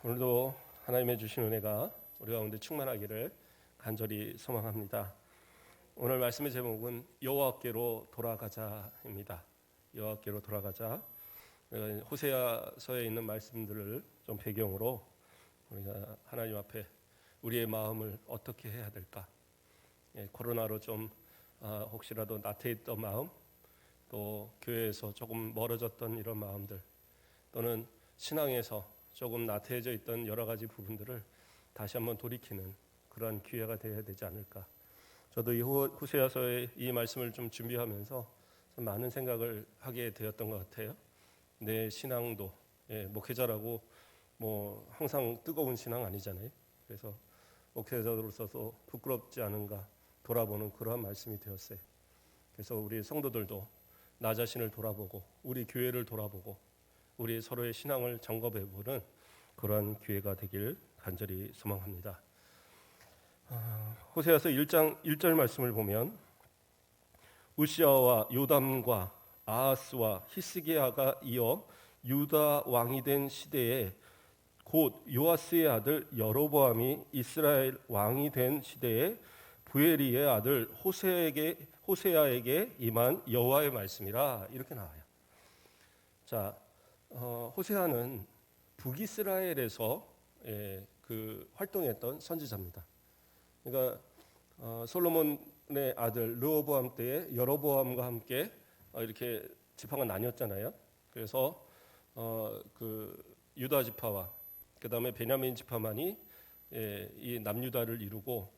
오늘도 하나님의 주신 은혜가 우리 가운데 충만하기를 간절히 소망합니다. 오늘 말씀의 제목은 여호와께로 돌아가자입니다. 여호와께로 돌아가자. 호세아서에 있는 말씀들을 좀 배경으로 우리가 하나님 앞에 우리의 마음을 어떻게 해야 될까? 코로나로 좀 혹시라도 나태했던 마음, 또 교회에서 조금 멀어졌던 이런 마음들, 또는 신앙에서 조금 나태해져 있던 여러 가지 부분들을 다시 한번 돌이키는 그러한 기회가 되어야 되지 않을까. 저도 이 호세아서의 이 말씀을 좀 준비하면서 좀 많은 생각을 하게 되었던 것 같아요. 내 신앙도 목회자라고 뭐 항상 뜨거운 신앙 아니잖아요. 그래서 목회자로서도 부끄럽지 않은가 돌아보는 그러한 말씀이 되었어요. 그래서 우리 성도들도 나 자신을 돌아보고 우리 교회를 돌아보고 우리 서로의 신앙을 점검해보는 그러한 기회가 되길 간절히 소망합니다. 호세아서 1장 1절 말씀을 보면 우시아와 요담과 아하스와 히스기야가 이어 유다 왕이 된 시대에 곧 요아스의 아들 여로보암이 이스라엘 왕이 된 시대에 부에리의 아들 호세아에게 임한 여호와의 말씀이라 이렇게 나와요. 자, 호세아는 북이스라엘에서 활동했던 선지자입니다. 그러니까 솔로몬의 아들 르호보암 때에 여로보암과 함께 이렇게 지파가 나뉘었잖아요. 그래서 유다 지파와 그 다음에 베냐민 지파만이 이 남유다를 이루고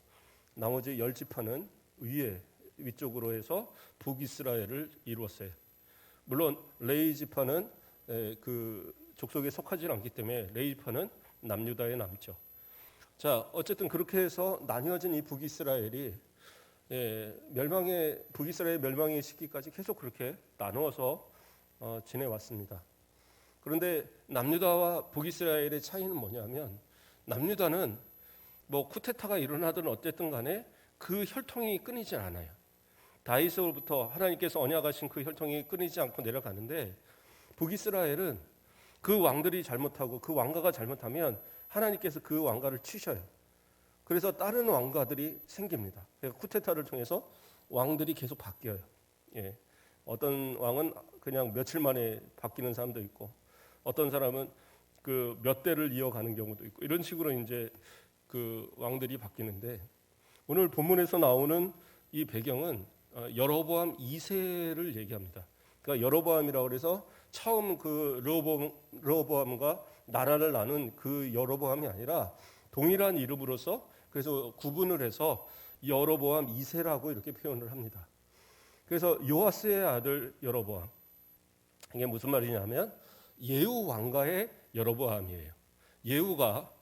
나머지 10지파는 위쪽으로 해서 북이스라엘을 이루었어요. 물론 레위 지파는 그 족속에 속하지 않기 때문에 레위 지파는 남유다에 남죠. 자, 어쨌든 그렇게 해서 나뉘어진 이 북이스라엘이 북이스라엘 멸망의 시기까지 계속 그렇게 나누어서 지내왔습니다. 그런데 남유다와 북이스라엘의 차이는 뭐냐면 남유다는 뭐 쿠데타가 일어나든 어쨌든 간에 그 혈통이 끊이지 않아요. 다윗으로부터 하나님께서 언약하신 그 혈통이 끊이지 않고 내려가는데 북이스라엘은 그 왕들이 잘못하고 그 왕가가 잘못하면 하나님께서 그 왕가를 치셔요. 그래서 다른 왕가들이 생깁니다. 그러니까 쿠데타를 통해서 왕들이 계속 바뀌어요. 어떤 왕은 그냥 며칠 만에 바뀌는 사람도 있고 어떤 사람은 그 몇 대를 이어가는 경우도 있고 이런 식으로 이제 그 왕들이 바뀌는데 오늘 본문에서 나오는 이 배경은 여로보암 2세를 얘기합니다. 그러니까 여로보암이라고 해서 처음 그 르호보암과 나라를 나눈 그 여로보암이 아니라 동일한 이름으로서 그래서 구분을 해서 여로보암 2세라고 이렇게 표현을 합니다. 그래서 요아스의 아들 여로보암, 이게 무슨 말이냐면 예후 왕가의 여로보암이에요. 예후가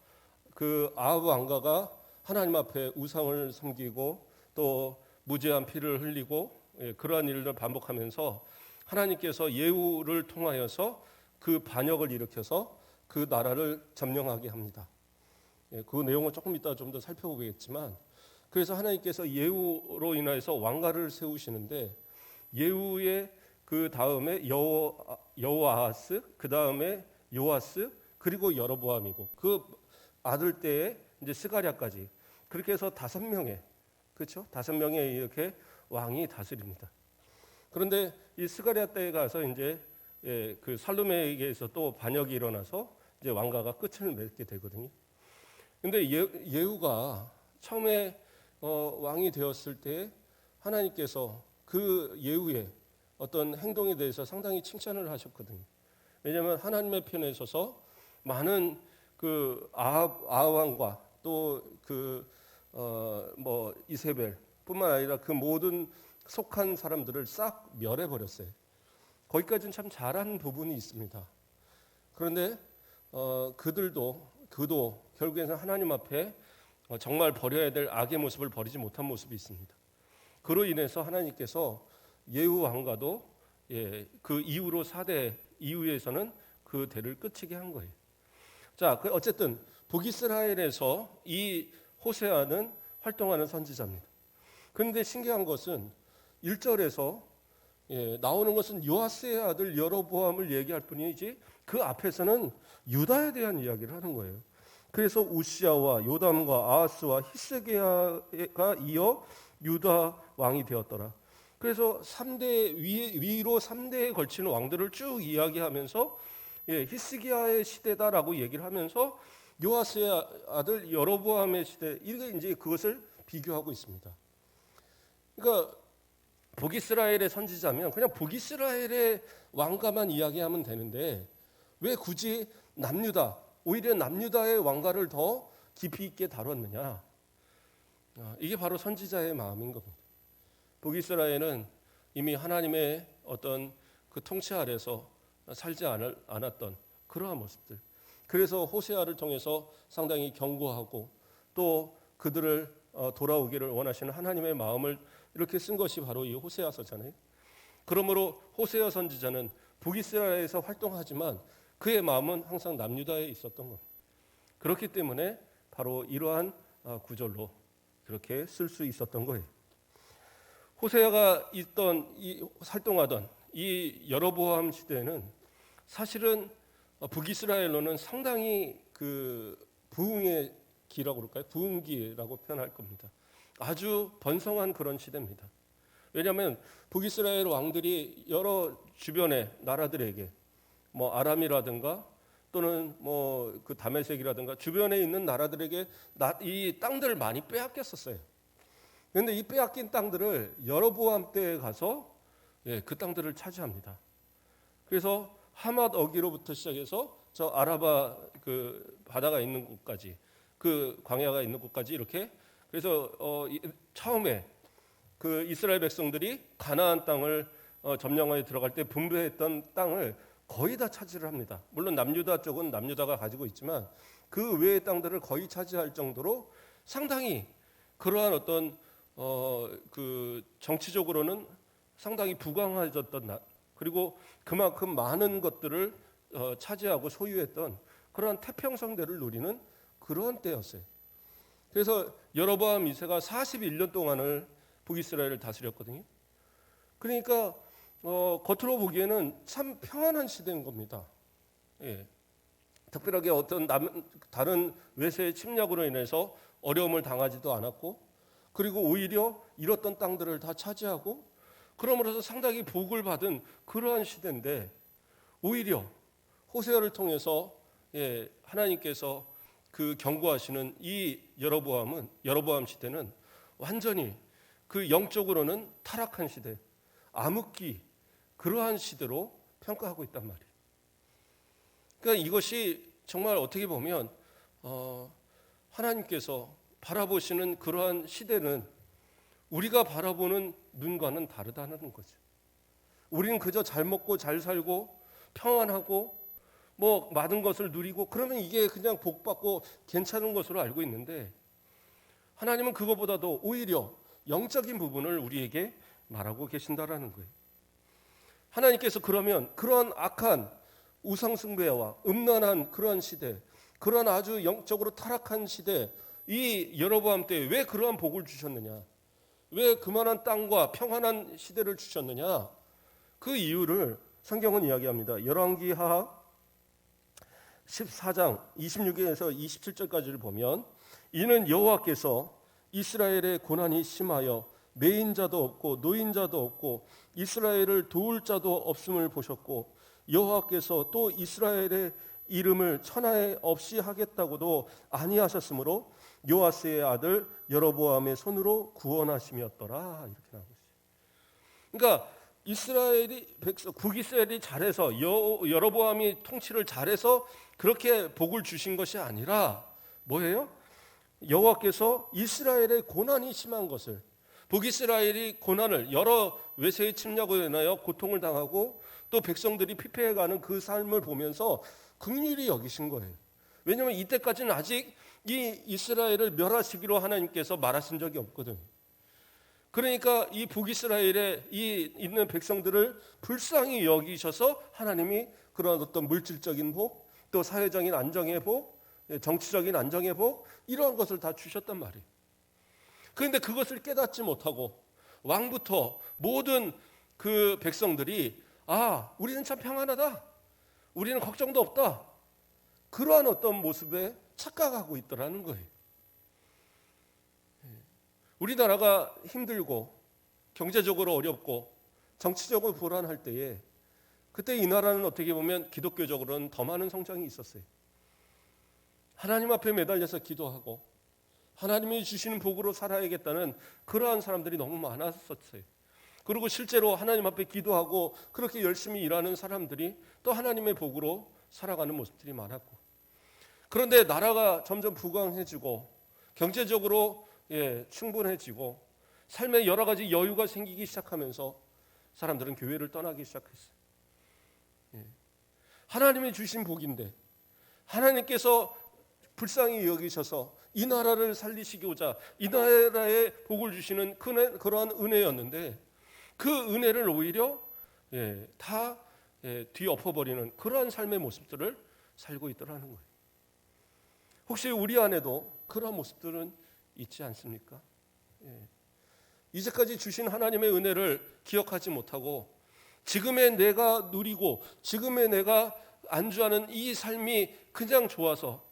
그 아합 왕가가 하나님 앞에 우상을 섬기고 또 무죄한 피를 흘리고 그러한 일을 반복하면서 하나님께서 예후를 통하여서 그 반역을 일으켜서 그 나라를 점령하게 합니다. 그 내용을 조금 이따 좀 더 살펴보겠지만 그래서 하나님께서 예후로 인해서 왕가를 세우시는데 예후의 그 다음에 여호아하스, 그 다음에 요아스, 그리고 여로보암이고 그 아들 때에 이제 스가랴까지 그렇게 해서 5명의 그렇죠? 5명의 이렇게 왕이 다스립니다. 그런데 이 스가랴 때에 가서 이제 그 살루메에게서 또 반역이 일어나서 이제 왕가가 끝을 맺게 되거든요. 근데 예후가 처음에 왕이 되었을 때 하나님께서 그 예후의 어떤 행동에 대해서 상당히 칭찬을 하셨거든요. 왜냐하면 하나님의 편에 서서 많은 그 아합 왕과 또 이세벨뿐만 아니라 그 모든 속한 사람들을 싹 멸해 버렸어요. 거기까지는 참 잘한 부분이 있습니다. 그런데 그도 결국에는 하나님 앞에 정말 버려야 될 악의 모습을 버리지 못한 모습이 있습니다. 그로 인해서 하나님께서 예후 왕가도 그 이후로 4대 이후에서는 그 대를 끝이게 한 거예요. 자, 어쨌든 북이스라엘에서 이 호세아는 활동하는 선지자입니다. 그런데 신기한 것은 1절에서 나오는 것은 요아스의 아들 여로보암을 얘기할 뿐이지 그 앞에서는 유다에 대한 이야기를 하는 거예요. 그래서 우시야와 요담과 아하스와 히스기야가 이어 유다 왕이 되었더라. 그래서 3대 위로 3대에 걸치는 왕들을 쭉 이야기하면서 히스기야의 시대다라고 얘기를 하면서 요아스의 아들 여로보암의 시대, 이게 이제 그것을 비교하고 있습니다. 그러니까 북이스라엘의 선지자면 그냥 북이스라엘의 왕가만 이야기하면 되는데 왜 굳이 남유다, 오히려 남유다의 왕가를 더 깊이 있게 다뤘느냐? 이게 바로 선지자의 마음인 겁니다. 북이스라엘은 이미 하나님의 어떤 그 통치 아래서 살지 않았던 그러한 모습들. 그래서 호세아를 통해서 상당히 경고하고 또 그들을 돌아오기를 원하시는 하나님의 마음을 이렇게 쓴 것이 바로 이 호세아서잖아요. 그러므로 호세아 선지자는 북이스라엘에서 활동하지만 그의 마음은 항상 남유다에 있었던 겁니다. 그렇기 때문에 바로 이러한 구절로 그렇게 쓸 수 있었던 거예요. 호세아가 활동하던 이 여로보암 시대는 사실은 북이스라엘로는 상당히 그 부흥의 기라고 그럴까요? 부흥기라고 표현할 겁니다. 아주 번성한 그런 시대입니다. 왜냐하면 북이스라엘 왕들이 여러 주변의 나라들에게 뭐 아람이라든가 또는 뭐 그 다메섹이라든가 주변에 있는 나라들에게 이 땅들을 많이 빼앗겼었어요. 그런데 이 빼앗긴 땅들을 여로보암 때에 가서 그 땅들을 차지합니다. 그래서 하맛 어기로부터 시작해서 저 아라바 그 바다가 있는 곳까지, 그 광야가 있는 곳까지 이렇게, 그래서 처음에 그 이스라엘 백성들이 가나안 땅을 점령하여 들어갈 때 분배했던 땅을 거의 다 차지를 합니다. 물론 남유다 쪽은 남유다가 가지고 있지만 그 외의 땅들을 거의 차지할 정도로 상당히 그러한 어떤 그 정치적으로는 상당히 부강해졌던, 그리고 그만큼 많은 것들을 차지하고 소유했던 그러한 태평성대를 누리는 그런 때였어요. 그래서 여로보암 2세가 41년 동안을 북이스라엘을 다스렸거든요. 그러니까 겉으로 보기에는 참 평안한 시대인 겁니다. 특별하게 어떤 다른 외세의 침략으로 인해서 어려움을 당하지도 않았고, 그리고 오히려 잃었던 땅들을 다 차지하고, 그러므로서 상당히 복을 받은 그러한 시대인데, 오히려 호세아를 통해서 하나님께서 그 경고하시는 이 여로보암 시대는 완전히 그 영적으로는 타락한 시대, 암흑기, 그러한 시대로 평가하고 있단 말이에요. 그러니까 이것이 정말 어떻게 보면 하나님께서 바라보시는 그러한 시대는 우리가 바라보는 눈과는 다르다는 거죠. 우리는 그저 잘 먹고 잘 살고 평안하고 뭐 많은 것을 누리고 그러면 이게 그냥 복받고 괜찮은 것으로 알고 있는데, 하나님은 그것보다도 오히려 영적인 부분을 우리에게 말하고 계신다라는 거예요. 하나님께서 그러면 그러한 악한 우상숭배와 음란한 그러한 시대, 그러한 아주 영적으로 타락한 시대, 이 여로보암 때 왜 그러한 복을 주셨느냐, 왜 그만한 땅과 평안한 시대를 주셨느냐, 그 이유를 성경은 이야기합니다. 열왕기하 14장 26절에서 27절까지를 보면, 이는 여호와께서 이스라엘의 고난이 심하여 매인자도 없고 노인자도 없고 이스라엘을 도울 자도 없음을 보셨고, 여호와께서 또 이스라엘의 이름을 천하에 없이 하겠다고도 아니하셨으므로 요아스의 아들 여로보암의 손으로 구원하심이었더라, 이렇게 나오고 있어요. 그러니까 북이스라엘이 잘해서 여로보암이 통치를 잘해서 그렇게 복을 주신 것이 아니라 뭐예요? 여호와께서 이스라엘의 고난이 심한 것을, 북이스라엘이 고난을, 여러 외세의 침략으로 인하여 고통을 당하고 또 백성들이 피폐해가는 그 삶을 보면서 긍휼히 여기신 거예요. 왜냐하면 이때까지는 아직 이 이스라엘을 멸하시기로 하나님께서 말하신 적이 없거든요. 그러니까 이 북이스라엘에 있는 백성들을 불쌍히 여기셔서 하나님이 그런 어떤 물질적인 복, 또 사회적인 안정의 복, 정치적인 안정의 복, 이러한 것을 다 주셨단 말이에요. 그런데 그것을 깨닫지 못하고 왕부터 모든 그 백성들이 우리는 참 평안하다, 우리는 걱정도 없다, 그러한 어떤 모습에 착각하고 있더라는 거예요. 우리나라가 힘들고 경제적으로 어렵고 정치적으로 불안할 때에 그때 이 나라는 어떻게 보면 기독교적으로는 더 많은 성장이 있었어요. 하나님 앞에 매달려서 기도하고 하나님이 주시는 복으로 살아야겠다는 그러한 사람들이 너무 많았었어요. 그리고 실제로 하나님 앞에 기도하고 그렇게 열심히 일하는 사람들이 또 하나님의 복으로 살아가는 모습들이 많았고, 그런데 나라가 점점 부강해지고 경제적으로 충분해지고 삶에 여러 가지 여유가 생기기 시작하면서 사람들은 교회를 떠나기 시작했어요. 하나님이 주신 복인데 하나님께서 불쌍히 여기셔서 이 나라를 살리시고자 이 나라에 복을 주시는 그러한 은혜였는데 그 은혜를 오히려 다 뒤엎어버리는 그러한 삶의 모습들을 살고 있더라는 거예요. 혹시 우리 안에도 그러한 모습들은 있지 않습니까? 이제까지 주신 하나님의 은혜를 기억하지 못하고 지금의 내가 누리고 지금의 내가 안주하는 이 삶이 그냥 좋아서,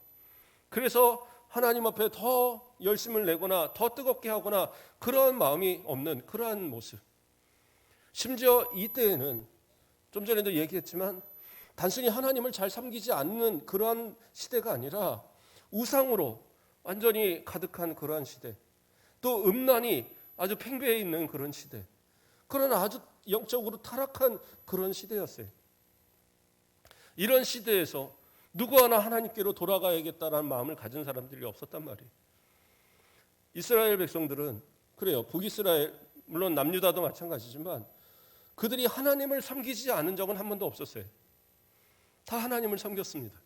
그래서 하나님 앞에 더 열심을 내거나 더 뜨겁게 하거나 그러한 마음이 없는 그러한 모습. 심지어 이때에는 좀 전에도 얘기했지만 단순히 하나님을 잘 섬기지 않는 그러한 시대가 아니라 우상으로 완전히 가득한 그러한 시대, 또 음란이 아주 팽배해 있는 그런 시대, 그런 아주 영적으로 타락한 그런 시대였어요. 이런 시대에서 누구 하나 하나님께로 돌아가야겠다라는 마음을 가진 사람들이 없었단 말이에요. 이스라엘 백성들은 그래요. 북이스라엘, 물론 남유다도 마찬가지지만 그들이 하나님을 섬기지 않은 적은 한 번도 없었어요. 다 하나님을 섬겼습니다.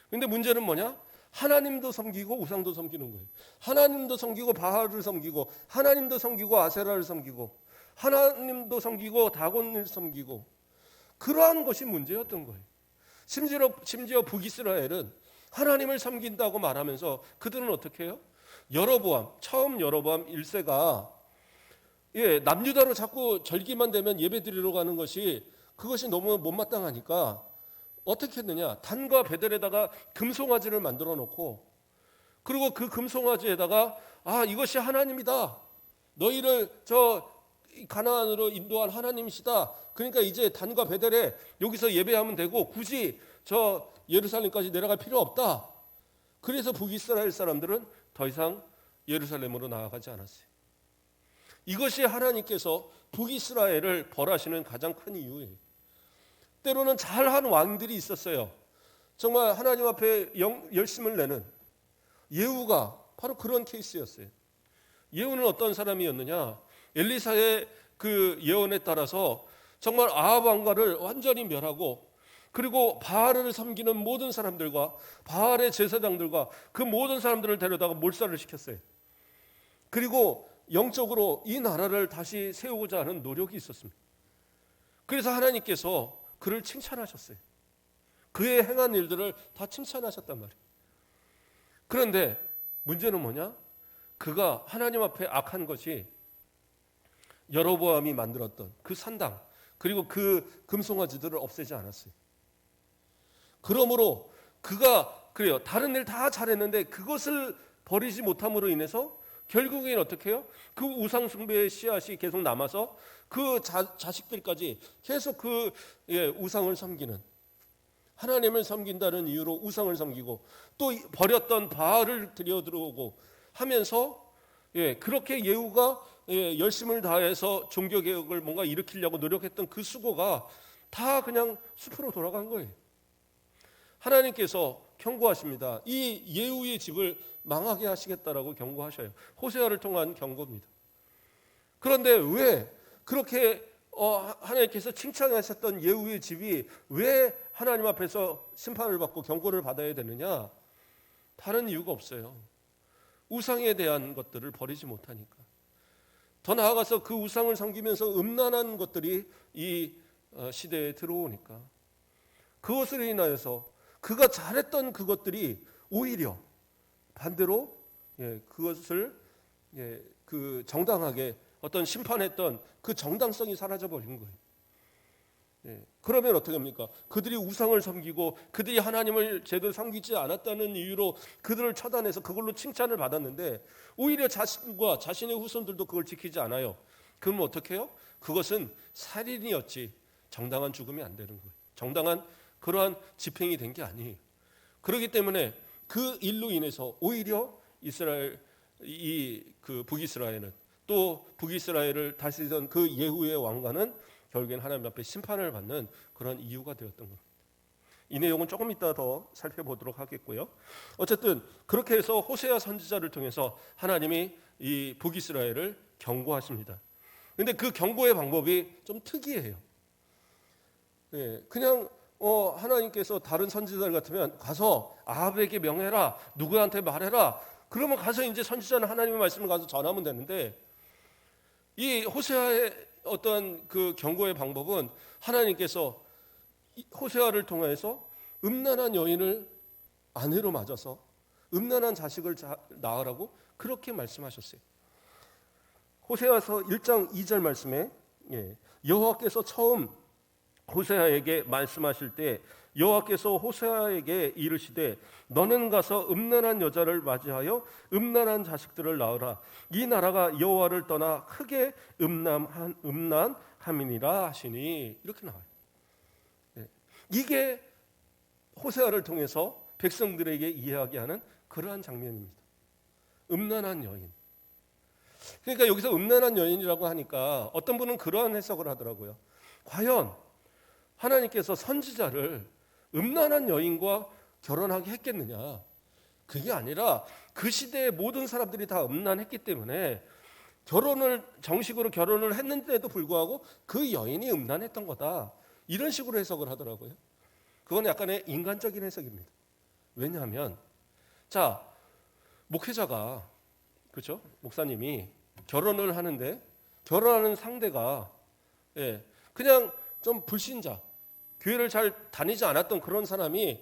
그런데 문제는 뭐냐? 하나님도 섬기고 우상도 섬기는 거예요. 하나님도 섬기고 바알을 섬기고 하나님도 섬기고 아세라를 섬기고 하나님도 섬기고 다곤을 섬기고, 그러한 것이 문제였던 거예요. 심지어 북이스라엘은 하나님을 섬긴다고 말하면서 그들은 어떻게 해요? 처음 여로보암 1세가 남유다로 자꾸 절기만 되면 예배드리러 가는 것이 그것이 너무 못마땅하니까 어떻게 했느냐? 단과 베델에다가 금송아지를 만들어 놓고, 그리고 그 금송아지에다가 이것이 하나님이다, 너희를 저 가나안으로 인도한 하나님이시다, 그러니까 이제 단과 베델에 여기서 예배하면 되고 굳이 저 예루살렘까지 내려갈 필요 없다. 그래서 북이스라엘 사람들은 더 이상 예루살렘으로 나아가지 않았어요. 이것이 하나님께서 북이스라엘을 벌하시는 가장 큰 이유예요. 때로는 잘한 왕들이 있었어요. 정말 하나님 앞에 열심을 내는 예후가 바로 그런 케이스였어요. 예후는 어떤 사람이었느냐? 엘리사의 그 예언에 따라서 정말 아합 왕가를 완전히 멸하고, 그리고 바알을 섬기는 모든 사람들과 바알의 제사장들과 그 모든 사람들을 데려다가 몰살을 시켰어요. 그리고 영적으로 이 나라를 다시 세우고자 하는 노력이 있었습니다. 그래서 하나님께서 그를 칭찬하셨어요. 그의 행한 일들을 다 칭찬하셨단 말이에요. 그런데 문제는 뭐냐? 그가 하나님 앞에 악한 것이 여로보암이 만들었던 그 산당, 그리고 그 금송아지들을 없애지 않았어요. 그러므로 그가 그래요. 다른 일 다 잘했는데 그것을 버리지 못함으로 인해서 결국엔 어떻게 해요? 그 우상 숭배의 씨앗이 계속 남아서 그 자식들까지 계속 그 우상을 섬기는, 하나님을 섬긴다는 이유로 우상을 섬기고 또 버렸던 바알을 들여들어오고 하면서 그렇게 예후가 열심을 다해서 종교개혁을 뭔가 일으키려고 노력했던 그 수고가 다 그냥 숲으로 돌아간 거예요. 하나님께서 경고하십니다. 이 예후의 집을 망하게 하시겠다라고 경고하셔요. 호세아를 통한 경고입니다. 그런데 왜 그렇게 하나님께서 칭찬하셨던 예후의 집이 왜 하나님 앞에서 심판을 받고 경고를 받아야 되느냐? 다른 이유가 없어요. 우상에 대한 것들을 버리지 못하니까. 더 나아가서 그 우상을 섬기면서 음란한 것들이 이 시대에 들어오니까, 그것으로 인하여서 그가 잘했던 그것들이 오히려 반대로 그것을 그 정당하게 어떤 심판했던 그 정당성이 사라져 버린 거예요. 그러면 어떻게 합니까? 그들이 우상을 섬기고 그들이 하나님을 제대로 섬기지 않았다는 이유로 그들을 처단해서 그걸로 칭찬을 받았는데 오히려 자신과 자신의 후손들도 그걸 지키지 않아요. 그러면 어떻게 해요? 그것은 살인이었지 정당한 죽음이 안 되는 거예요. 정당한 그러한 집행이 된 게 아니에요. 그렇기 때문에 그 일로 인해서 오히려 이스라엘 그 북이스라엘은 또 북이스라엘을 다스리던 그 예후의 왕과는 결국엔 하나님 앞에 심판을 받는 그런 이유가 되었던 겁니다. 이 내용은 조금 이따 더 살펴보도록 하겠고요. 어쨌든 그렇게 해서 호세아 선지자를 통해서 하나님이 이 북이스라엘을 경고하십니다. 그런데 그 경고의 방법이 좀 특이해요. 그냥 하나님께서 다른 선지자들 같으면 가서 아합에게 명해라, 누구한테 말해라. 그러면 가서 이제 선지자는 하나님의 말씀을 가서 전하면 되는데 이 호세아의 어떤 그 경고의 방법은 하나님께서 호세아를 통해서 음란한 여인을 아내로 맞아서 음란한 자식을 낳으라고 그렇게 말씀하셨어요. 호세아서 1장 2절 말씀에 여호와께서 처음 호세아에게 말씀하실 때 여호와께서 호세아에게 이르시되 너는 가서 음란한 여자를 맞이하여 음란한 자식들을 낳으라. 이 나라가 여호와를 떠나 크게 음란함이니라 하시니 이렇게 나와요. 이게 호세아를 통해서 백성들에게 이야기하는 그러한 장면입니다. 음란한 여인. 그러니까 여기서 음란한 여인이라고 하니까 어떤 분은 그러한 해석을 하더라고요. 과연 하나님께서 선지자를 음란한 여인과 결혼하게 했겠느냐? 그게 아니라 그 시대의 모든 사람들이 다 음란했기 때문에 정식으로 결혼을 했는데도 불구하고 그 여인이 음란했던 거다. 이런 식으로 해석을 하더라고요. 그건 약간의 인간적인 해석입니다. 왜냐하면 자, 목회자가 그렇죠? 목사님이 결혼을 하는데 결혼하는 상대가 그냥 좀 불신자, 교회를 잘 다니지 않았던 그런 사람이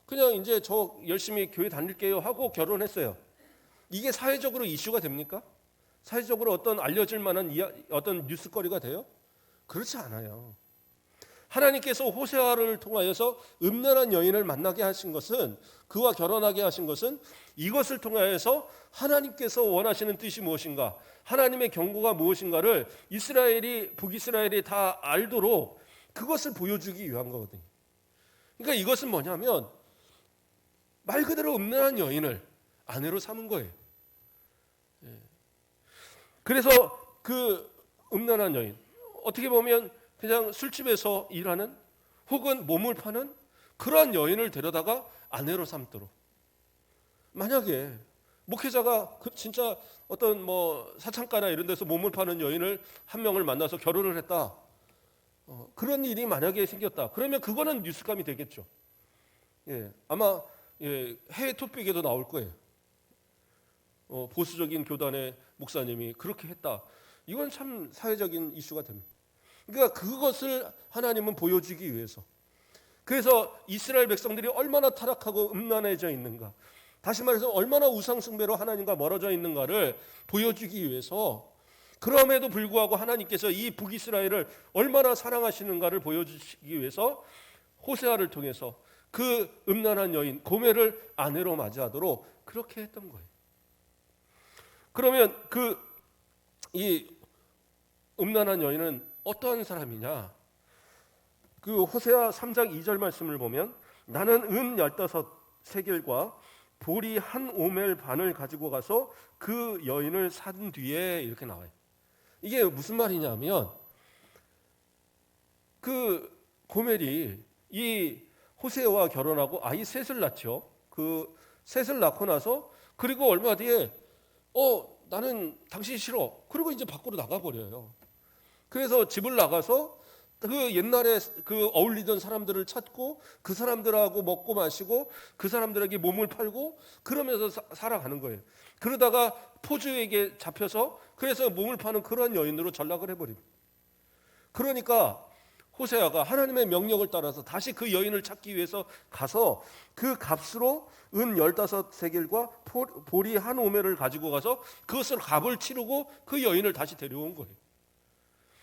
그냥 이제 저 열심히 교회 다닐게요 하고 결혼했어요. 이게 사회적으로 이슈가 됩니까? 사회적으로 어떤 알려질 만한 어떤 뉴스거리가 돼요? 그렇지 않아요. 하나님께서 호세아를 통하여서 음란한 여인을 만나게 하신 것은 그와 결혼하게 하신 것은 이것을 통하여서 하나님께서 원하시는 뜻이 무엇인가, 하나님의 경고가 무엇인가를 북이스라엘이 다 알도록 그것을 보여주기 위한 거거든요. 그러니까 이것은 뭐냐면 말 그대로 음란한 여인을 아내로 삼은 거예요. 그래서 그 음란한 여인, 어떻게 보면 그냥 술집에서 일하는 혹은 몸을 파는 그러한 여인을 데려다가 아내로 삼도록. 만약에 목회자가 진짜 어떤 사창가나 이런 데서 몸을 파는 여인을 한 명을 만나서 결혼을 했다. 그런 일이 만약에 생겼다. 그러면 그거는 뉴스감이 되겠죠. 아마 해외 토픽에도 나올 거예요. 보수적인 교단의 목사님이 그렇게 했다. 이건 참 사회적인 이슈가 됩니다. 그러니까 그것을 하나님은 보여주기 위해서. 그래서 이스라엘 백성들이 얼마나 타락하고 음란해져 있는가, 다시 말해서 얼마나 우상숭배로 하나님과 멀어져 있는가를 보여주기 위해서, 그럼에도 불구하고 하나님께서 이 북이스라엘을 얼마나 사랑하시는가를 보여주시기 위해서 호세아를 통해서 그 음란한 여인 고멜을 아내로 맞이하도록 그렇게 했던 거예요. 그러면 이 음란한 여인은 어떠한 사람이냐? 그 호세아 3장 2절 말씀을 보면 나는 은 15세겔과 보리 한 오멜 반을 가지고 가서 그 여인을 산 뒤에 이렇게 나와요. 이게 무슨 말이냐면 그 고멜이 이 호세아와 결혼하고 아이 셋을 낳죠. 그 셋을 낳고 나서 그리고 얼마 뒤에 나는 당신이 싫어. 그리고 이제 밖으로 나가버려요. 그래서 집을 나가서 그 옛날에 그 어울리던 사람들을 찾고 그 사람들하고 먹고 마시고 그 사람들에게 몸을 팔고 그러면서 살아가는 거예요. 그러다가 포주에게 잡혀서 그래서 몸을 파는 그런 여인으로 전락을 해버립니다. 그러니까 호세아가 하나님의 명령을 따라서 다시 그 여인을 찾기 위해서 가서 그 값으로 은 15세겔과 보리 한 오멜을 가지고 가서 그것을 값을 치르고 그 여인을 다시 데려온 거예요.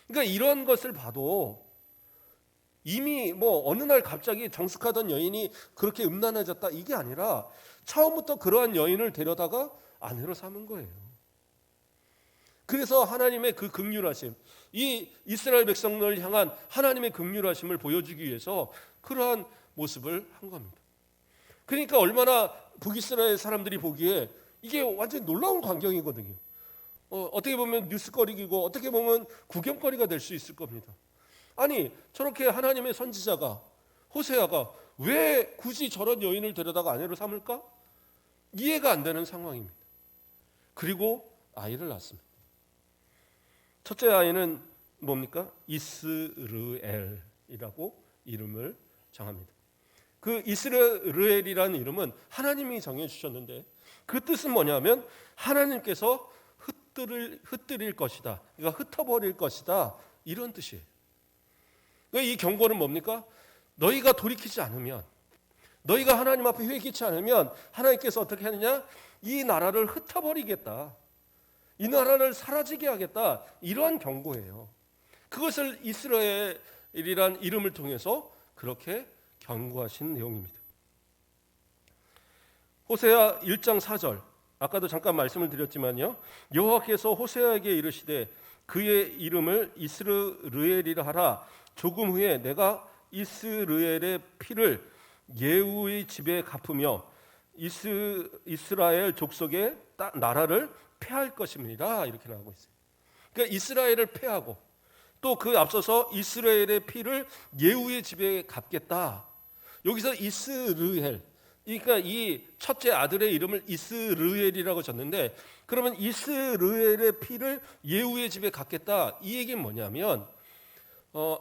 그러니까 이런 것을 봐도 이미 뭐 어느 날 갑자기 정숙하던 여인이 그렇게 음란해졌다 이게 아니라 처음부터 그러한 여인을 데려다가 아내로 삼은 거예요. 그래서 하나님의 그 긍휼하심, 이 이스라엘 백성을 향한 하나님의 긍휼하심을 보여주기 위해서 그러한 모습을 한 겁니다. 그러니까 얼마나 북이스라엘 사람들이 보기에 이게 완전히 놀라운 광경이거든요. 어떻게 보면 뉴스거리이고 어떻게 보면 구경거리가 될 수 있을 겁니다. 아니 저렇게 하나님의 선지자가 호세아가 왜 굳이 저런 여인을 데려다가 아내로 삼을까? 이해가 안 되는 상황입니다. 그리고 아이를 낳습니다. 첫째 아이는 뭡니까? 이스르엘이라고 이름을 정합니다. 그 이스라엘이라는 이름은 하나님이 정해주셨는데 그 뜻은 뭐냐면 하나님께서 흩뜨릴 것이다. 그러니까 흩어버릴 것이다. 이런 뜻이에요. 그러니까 이 경고는 뭡니까? 너희가 돌이키지 않으면, 너희가 하나님 앞에 회개치 않으면 하나님께서 어떻게 하느냐? 이 나라를 흩어버리겠다. 이 나라를 사라지게 하겠다. 이러한 경고예요. 그것을 이스라엘이란 이름을 통해서 그렇게 경고하신 내용입니다. 호세아 1장 4절 아까도 잠깐 말씀을 드렸지만요. 여호와께서 호세아에게 이르시되 그의 이름을 이스르엘이라 하라. 조금 후에 내가 이스라엘의 피를 예후의 집에 갚으며 이스라엘 족속의 나라를 패할 것입니다. 이렇게 나오고 있어요. 그러니까 이스라엘을 패하고 또 그 앞서서 이스라엘의 피를 예후의 집에 갚겠다. 여기서 이스르엘, 그러니까 이 첫째 아들의 이름을 이스르엘이라고 졌는데 그러면 이스르엘의 피를 예후의 집에 갚겠다. 이 얘기는 뭐냐면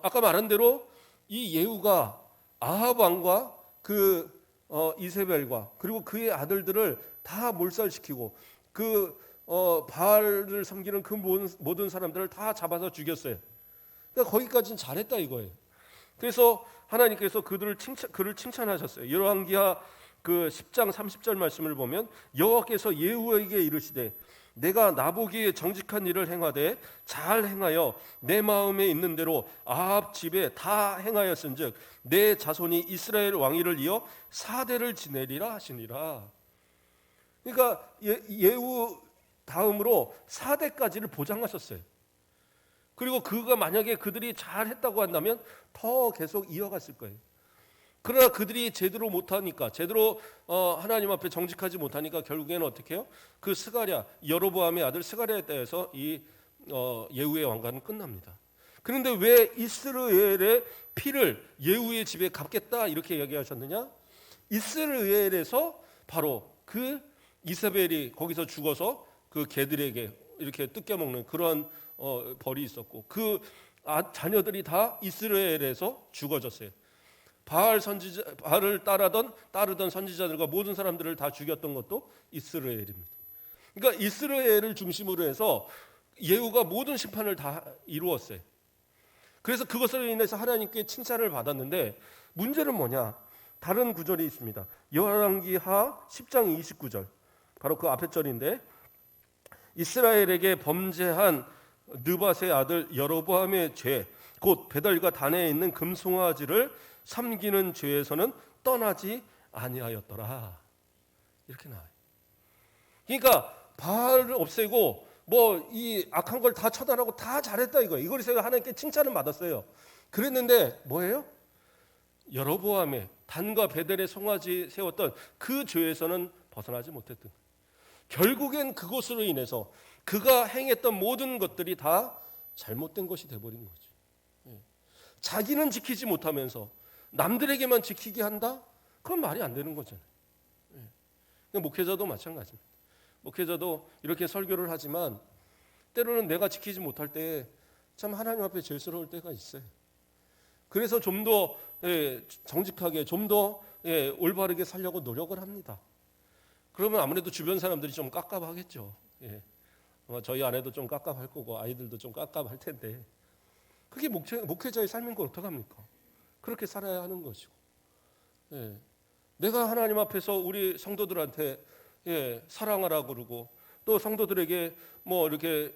아까 말한 대로 이 예후가 아합 왕과 그 이세벨과 그리고 그의 아들들을 다 몰살시키고 그 바알을 섬기는 그 모든 사람들을 다 잡아서 죽였어요. 그러니까 거기까지는 잘했다 이거예요. 그래서 하나님께서 그를 칭찬하셨어요. 열왕기하 그 10장 30절 말씀을 보면 여호와께서 예후에게 이르시되 내가 나보기에 정직한 일을 행하되 잘 행하여 내 마음에 있는 대로 아합 집에 다 행하였은즉 내 자손이 이스라엘 왕위를 이어 4대를 지내리라 하시니라. 그러니까 예후 다음으로 4대까지를 보장하셨어요. 그리고 그가 만약에 그들이 잘했다고 한다면 더 계속 이어갔을 거예요. 그러나 그들이 제대로 못하니까 제대로 하나님 앞에 정직하지 못하니까 결국에는 어떻게 해요? 그 스가랴 여로보암의 아들 스가랴에 대해서 이 예후의 왕관은 끝납니다. 그런데 왜 이스라엘의 피를 예후의 집에 갚겠다 이렇게 이야기하셨느냐? 이스라엘에서 바로 그 이세벨이 거기서 죽어서 그 개들에게 이렇게 뜯겨먹는 그런 벌이 있었고 그 자녀들이 다 이스라엘에서 죽어졌어요. 바알을 따르던 선지자들과 모든 사람들을 다 죽였던 것도 이스라엘입니다. 그러니까 이스라엘을 중심으로 해서 예후가 모든 심판을 다 이루었어요. 그래서 그것으로 인해서 하나님께 칭찬을 받았는데 문제는 뭐냐? 다른 구절이 있습니다. 열왕기하 10장 29절 바로 그 앞에 절인데 이스라엘에게 범죄한 느밧의 아들 여로보암의 죄 곧 베델과 단에 있는 금송아지를 섬기는 죄에서는 떠나지 아니하였더라. 이렇게 나와요. 그러니까 바알을 없애고 뭐 이 악한 걸 다 처단하고 다 잘했다 이거예요. 이걸 하나님께 칭찬을 받았어요. 그랬는데 뭐예요? 여로보암의 단과 베델의 송아지 세웠던 그 죄에서는 벗어나지 못했던 거예요. 결국엔 그것으로 인해서 그가 행했던 모든 것들이 다 잘못된 것이 돼버린 거죠. 자기는 지키지 못하면서 남들에게만 지키게 한다? 그건 말이 안 되는 거잖아요. 목회자도 마찬가지입니다. 목회자도 이렇게 설교를 하지만 때로는 내가 지키지 못할 때 참 하나님 앞에 죄스러울 때가 있어요. 그래서 좀 더 정직하게 좀 더 올바르게 살려고 노력을 합니다. 그러면 아무래도 주변 사람들이 좀 깝깝하겠죠. 저희 아내도 좀 깝깝할 거고 아이들도 좀 깝깝할 텐데 그게 목회자의 삶인 걸 어떡합니까? 그렇게 살아야 하는 것이고 내가 하나님 앞에서 우리 성도들한테 사랑하라고 그러고 또 성도들에게 뭐 이렇게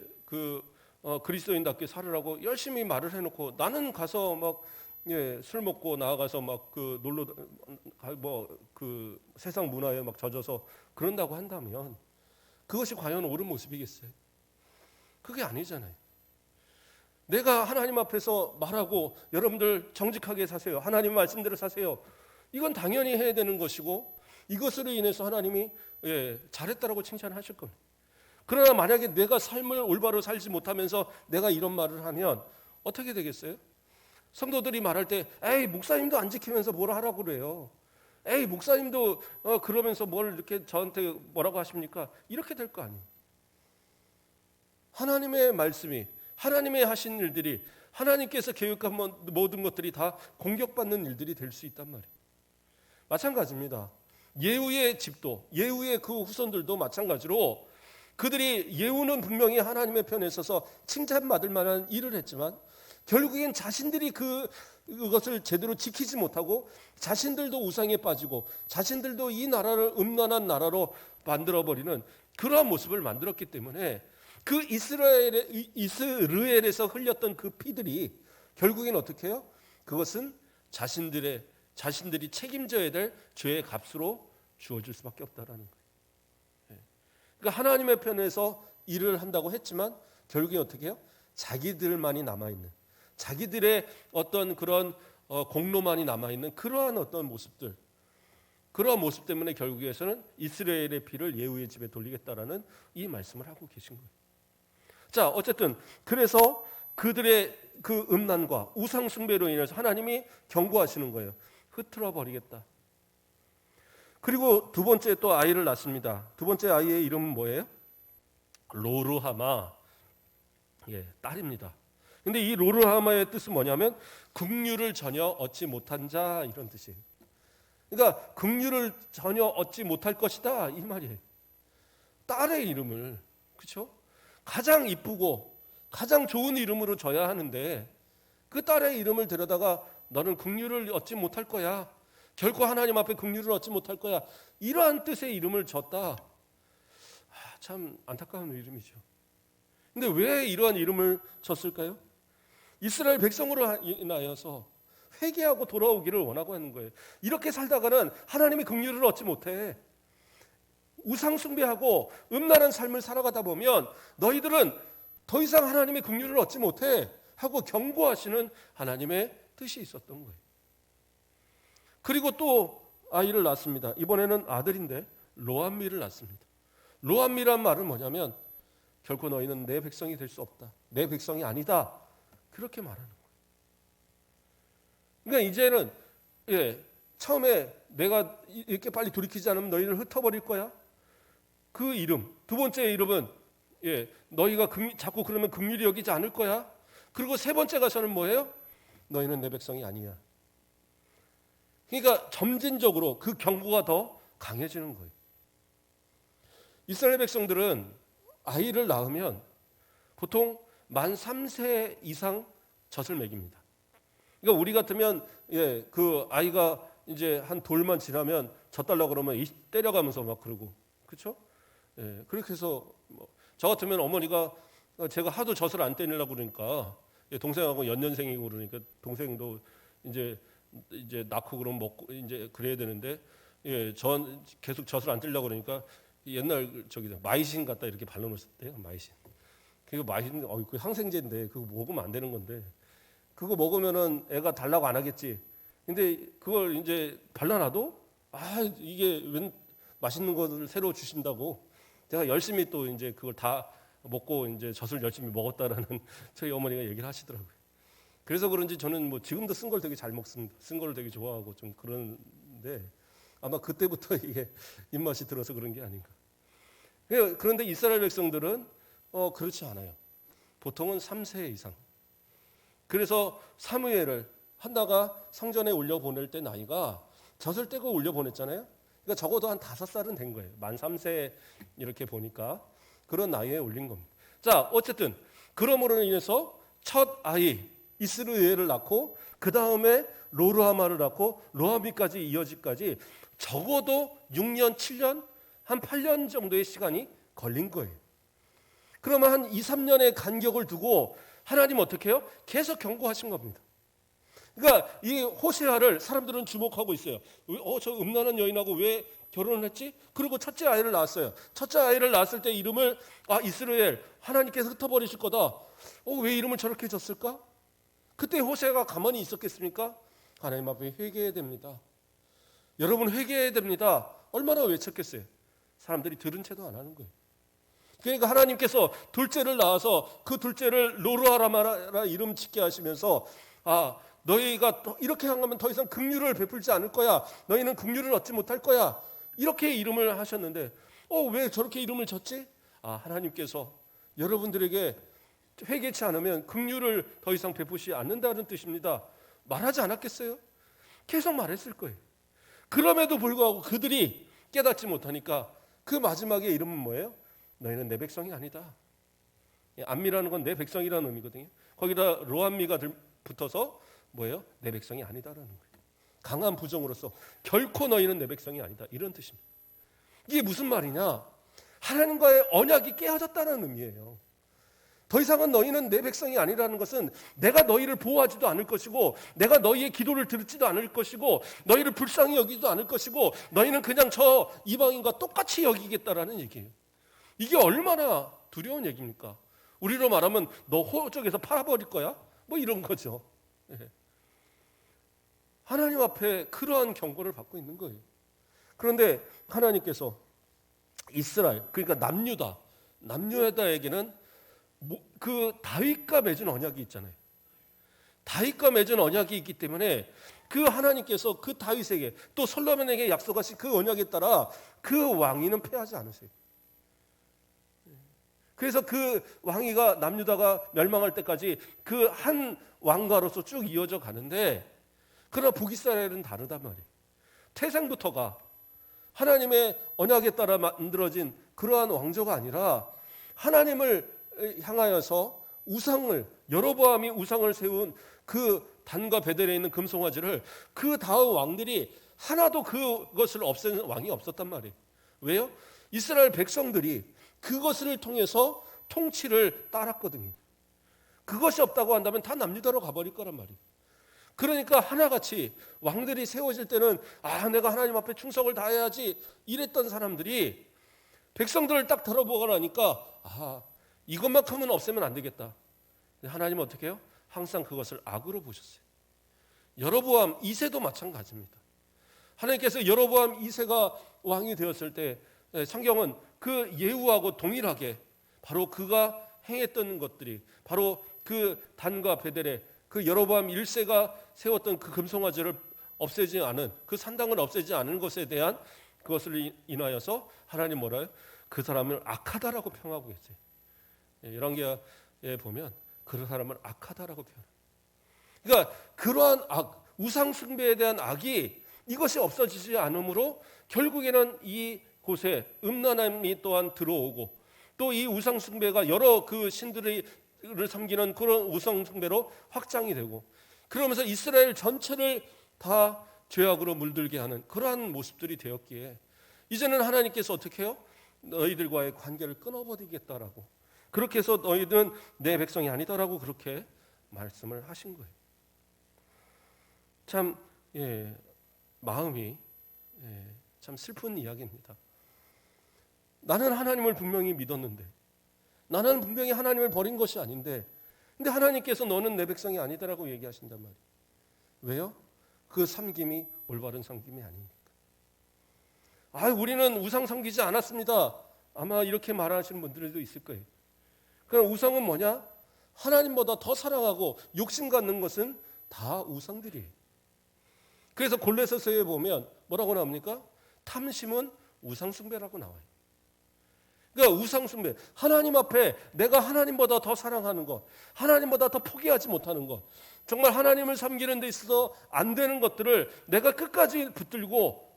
그리스도인답게 살으라고 열심히 말을 해놓고 나는 가서 막 술 먹고 나아가서 막 그 놀러 뭐 그 세상 문화에 막 젖어서 그런다고 한다면 그것이 과연 옳은 모습이겠어요? 그게 아니잖아요. 내가 하나님 앞에서 말하고 여러분들 정직하게 사세요. 하나님 말씀대로 사세요. 이건 당연히 해야 되는 것이고 이것으로 인해서 하나님이 잘했다라고 칭찬하실 겁니다. 그러나 만약에 내가 삶을 올바로 살지 못하면서 내가 이런 말을 하면 어떻게 되겠어요? 성도들이 말할 때 에이 목사님도 안 지키면서 뭐라 하라고 그래요. 에이 목사님도 그러면서 뭘 이렇게 저한테 뭐라고 하십니까? 이렇게 될 거 아니에요. 하나님의 말씀이 하나님의 하신 일들이 하나님께서 계획한 모든 것들이 다 공격받는 일들이 될 수 있단 말이에요. 마찬가지입니다. 예후의 집도 예후의 그 후손들도 마찬가지로 그들이 예후는 분명히 하나님의 편에 서서 칭찬받을 만한 일을 했지만 결국엔 자신들이 그것을 제대로 지키지 못하고 자신들도 우상에 빠지고 자신들도 이 나라를 음란한 나라로 만들어버리는 그러한 모습을 만들었기 때문에 그 이스라엘에서 흘렸던 그 피들이 결국엔 어떻게 해요? 그것은 자신들이 책임져야 될 죄의 값으로 주어질 수밖에 없다라는 거예요. 그러니까 하나님의 편에서 일을 한다고 했지만 결국엔 어떻게 해요? 자기들만이 남아있는 자기들의 어떤 그런 공로만이 남아있는 그러한 어떤 모습들 그러한 모습 때문에 결국에서는 이스라엘의 피를 예후의 집에 돌리겠다라는 이 말씀을 하고 계신 거예요. 자, 어쨌든 그래서 그들의 그 음란과 우상 숭배로 인해서 하나님이 경고하시는 거예요. 흩트러 버리겠다. 그리고 두 번째 또 아이를 낳습니다. 두 번째 아이의 이름은 뭐예요? 로르하마. 딸입니다. 근데 이 로르하마의 뜻은 뭐냐면 긍휼을 전혀 얻지 못한 자 이런 뜻이에요. 그러니까 긍휼을 전혀 얻지 못할 것이다 이 말이에요. 딸의 이름을 그렇죠? 가장 이쁘고 가장 좋은 이름으로 줘야 하는데 그 딸의 이름을 데려다가 너는 긍휼을 얻지 못할 거야. 결코 하나님 앞에 긍휼을 얻지 못할 거야. 이러한 뜻의 이름을 줬다. 참 안타까운 이름이죠. 근데 왜 이러한 이름을 줬을까요? 이스라엘 백성으로 인하여서 회개하고 돌아오기를 원하고 하는 거예요. 이렇게 살다가는 하나님의 긍휼을 얻지 못해. 우상 숭배하고 음란한 삶을 살아가다 보면 너희들은 더 이상 하나님의 긍휼을 얻지 못해 하고 경고하시는 하나님의 뜻이 있었던 거예요. 그리고 또 아이를 낳습니다. 이번에는 아들인데 로암미를 낳습니다. 로암미란 말은 뭐냐면 결코 너희는 내 백성이 될 수 없다. 내 백성이 아니다. 그렇게 말하는 거예요. 그러니까 이제는 처음에 내가 이렇게 빨리 돌이키지 않으면 너희를 흩어버릴 거야. 그 이름. 두 번째 이름은 너희가 자꾸 그러면 긍휼히 여기지 않을 거야. 그리고 세 번째 가서는 뭐예요? 너희는 내 백성이 아니야. 그러니까 점진적으로 그 경고가 더 강해지는 거예요. 이스라엘 백성들은 아이를 낳으면 보통 만 3세 이상 젖을 먹입니다. 그러니까 우리 같으면 그 아이가 이제 한 돌만 지나면 젖 달라고 그러면 때려가면서 막 그러고 그렇죠? 그렇게 해서 저 같으면 어머니가 제가 하도 젖을 안 떼내려고 그러니까 동생하고 연년생이고 그러니까 동생도 이제 낳고 그러면 먹고 이제 그래야 되는데 전 계속 젖을 안 떼려고 그러니까 옛날 마이신 갖다 이렇게 발라놓았대요. 마이신. 그리고 마이신 그 항생제인데 그거 먹으면 안 되는 건데 그거 먹으면은 애가 달라고 안 하겠지. 근데 그걸 이제 발라놔도 이게 웬 맛있는 것을 새로 주신다고 제가 열심히 또 이제 그걸 다 먹고 이제 젖을 열심히 먹었다라는 저희 어머니가 얘기를 하시더라고요. 그래서 그런지 저는 뭐 지금도 쓴 걸 되게 잘 먹습니다. 쓴 걸 되게 좋아하고 좀 그런데 아마 그때부터 이게 입맛이 들어서 그런 게 아닌가. 그런데 이스라엘 백성들은 그렇지 않아요. 보통은 3세 이상. 그래서 사무엘을 한나가 성전에 올려 보낼 때 나이가 젖을 떼고 올려 보냈잖아요. 그러니까 적어도 한 5살은 된 거예요. 만 3세 이렇게 보니까 그런 나이에 올린 겁니다. 자, 어쨌든 그러므로 인해서 첫 아이 이스라엘을 낳고 그 다음에 로르하마를 낳고 로하미까지 이어지까지 적어도 6년, 7년, 한 8년 정도의 시간이 걸린 거예요. 그러면 한 2, 3년의 간격을 두고 하나님 어떻게 해요? 계속 경고하신 겁니다. 그러니까 이 호세아를 사람들은 주목하고 있어요. 저 음란한 여인하고 왜 결혼을 했지? 그리고 첫째 아이를 낳았어요. 첫째 아이를 낳았을 때 이름을 이스라엘, 하나님께서 흩어버리실 거다. 왜 이름을 저렇게 졌을까? 그때 호세아가 가만히 있었겠습니까? 하나님 앞에 회개해야 됩니다. 여러분 회개해야 됩니다. 얼마나 외쳤겠어요? 사람들이 들은 채도 안 하는 거예요. 그러니까 하나님께서 둘째를 낳아서 그 둘째를 로루하라마라 이름 짓게 하시면서 너희가 이렇게 하면 더 이상 긍휼을 베풀지 않을 거야. 너희는 긍휼을 얻지 못할 거야. 이렇게 이름을 하셨는데 왜 저렇게 이름을 졌지? 하나님께서 여러분들에게 회개치 않으면 긍휼을 더 이상 베푸지 않는다는 뜻입니다. 말하지 않았겠어요? 계속 말했을 거예요. 그럼에도 불구하고 그들이 깨닫지 못하니까 그 마지막에 이름은 뭐예요? 너희는 내 백성이 아니다. 안미라는 건 내 백성이라는 의미거든요. 거기다 로암미가 붙어서 뭐예요? 내 백성이 아니다라는 거예요. 강한 부정으로서 결코 너희는 내 백성이 아니다. 이런 뜻입니다. 이게 무슨 말이냐? 하나님과의 언약이 깨어졌다는 의미예요. 더 이상은 너희는 내 백성이 아니라는 것은 내가 너희를 보호하지도 않을 것이고 내가 너희의 기도를 듣지도 않을 것이고 너희를 불쌍히 여기지도 않을 것이고 너희는 그냥 저 이방인과 똑같이 여기겠다라는 얘기예요. 이게 얼마나 두려운 얘기입니까? 우리로 말하면 너 호적에서 팔아버릴 거야? 뭐 이런 거죠. 하나님 앞에 그러한 경고를 받고 있는 거예요. 그런데 하나님께서 이스라엘, 그러니까 남유다에게는 그 다윗과 맺은 언약이 있잖아요. 다윗과 맺은 언약이 있기 때문에 그 하나님께서 그 다윗에게 또 솔로몬에게 약속하신 그 언약에 따라 그 왕위는 패하지 않으세요. 그래서 그 왕위가 남유다가 멸망할 때까지 그 한 왕가로서 쭉 이어져 가는데 그러나 북이스라엘은 다르단 말이에요. 태생부터가 하나님의 언약에 따라 만들어진 그러한 왕조가 아니라 하나님을 향하여서 여로보암이 우상을 세운 그 단과 베델에 있는 금송아지를 그 다음 왕들이 하나도 그것을 없애는 왕이 없었단 말이에요. 왜요? 이스라엘 백성들이 그것을 통해서 통치를 따랐거든요. 그것이 없다고 한다면 다 남유다로 가버릴 거란 말이에요. 그러니까 하나같이 왕들이 세워질 때는 내가 하나님 앞에 충성을 다해야지 이랬던 사람들이 백성들을 딱 들어보고 나니까 이것만큼은 없애면 안 되겠다. 하나님은 어떻게 해요? 항상 그것을 악으로 보셨어요. 여로보암 2세도 마찬가지입니다. 하나님께서 여로보암 2세가 왕이 되었을 때 성경은 그 예후하고 동일하게 바로 그가 행했던 것들이 바로 그 단과 베델의 그 여로보암 1세가 세웠던 그 금송아지를 없애지 않은 그 산당을 없애지 않은 것에 대한 그것을 인하여서 하나님 뭐라요? 그 사람을 악하다라고 평하고 계세요. 열왕기에 보면 그 사람을 악하다라고 표현해요. 그러니까 그러한 우상 숭배에 대한 악이 이것이 없어지지 않으므로 결국에는 이 곳에 음란함이 또한 들어오고 또 이 우상 숭배가 여러 그 신들을 섬기는 그런 우상 숭배로 확장이 되고 그러면서 이스라엘 전체를 다 죄악으로 물들게 하는 그러한 모습들이 되었기에 이제는 하나님께서 어떻게 해요? 너희들과의 관계를 끊어버리겠다라고 그렇게 해서 너희들은 내 백성이 아니다라고 그렇게 말씀을 하신 거예요. 참 마음이 참 슬픈 이야기입니다. 나는 하나님을 분명히 믿었는데 나는 분명히 하나님을 버린 것이 아닌데 근데 하나님께서 너는 내 백성이 아니다라고 얘기하신단 말이에요. 왜요? 그 섬김이 올바른 섬김이 아닙니까? 우리는 우상 섬기지 않았습니다. 아마 이렇게 말하시는 분들도 있을 거예요. 그럼 우상은 뭐냐? 하나님보다 더 사랑하고 욕심 갖는 것은 다 우상들이에요. 그래서 골로새서에 보면 뭐라고 나옵니까? 탐심은 우상 숭배라고 나와요. 그러니까 우상 숭배, 하나님 앞에 내가 하나님보다 더 사랑하는 것, 하나님보다 더 포기하지 못하는 것, 정말 하나님을 섬기는 데 있어서 안 되는 것들을 내가 끝까지 붙들고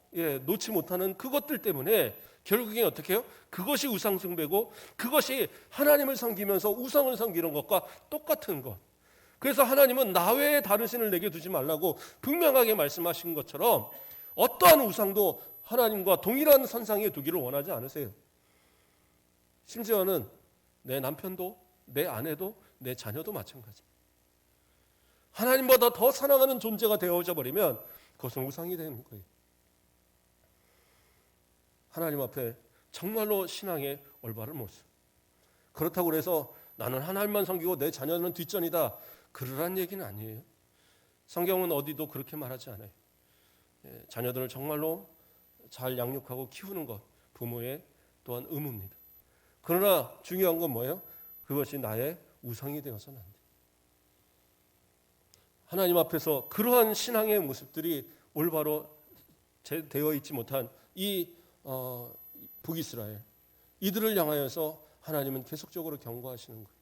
놓지 못하는 그것들 때문에 결국엔 어떻게 해요? 그것이 우상 숭배고 그것이 하나님을 섬기면서 우상을 섬기는 것과 똑같은 것. 그래서 하나님은 나 외에 다른 신을 내게 두지 말라고 분명하게 말씀하신 것처럼 어떠한 우상도 하나님과 동일한 선상에 두기를 원하지 않으세요. 심지어는 내 남편도 내 아내도 내 자녀도 마찬가지입니다. 하나님보다 더 사랑하는 존재가 되어져 버리면 그것은 우상이 되는 거예요. 하나님 앞에 정말로 신앙의 올바른 모습. 그렇다고 해서 나는 하나님만 섬기고 내 자녀는 뒷전이다, 그러란 얘기는 아니에요. 성경은 어디도 그렇게 말하지 않아요. 자녀들을 정말로 잘 양육하고 키우는 것, 부모의 또한 의무입니다. 그러나 중요한 건 뭐예요? 그것이 나의 우상이 되어서는 안 돼요. 하나님 앞에서 그러한 신앙의 모습들이 올바로 되어 있지 못한 이 북이스라엘, 이들을 향하여서 하나님은 계속적으로 경고하시는 거예요.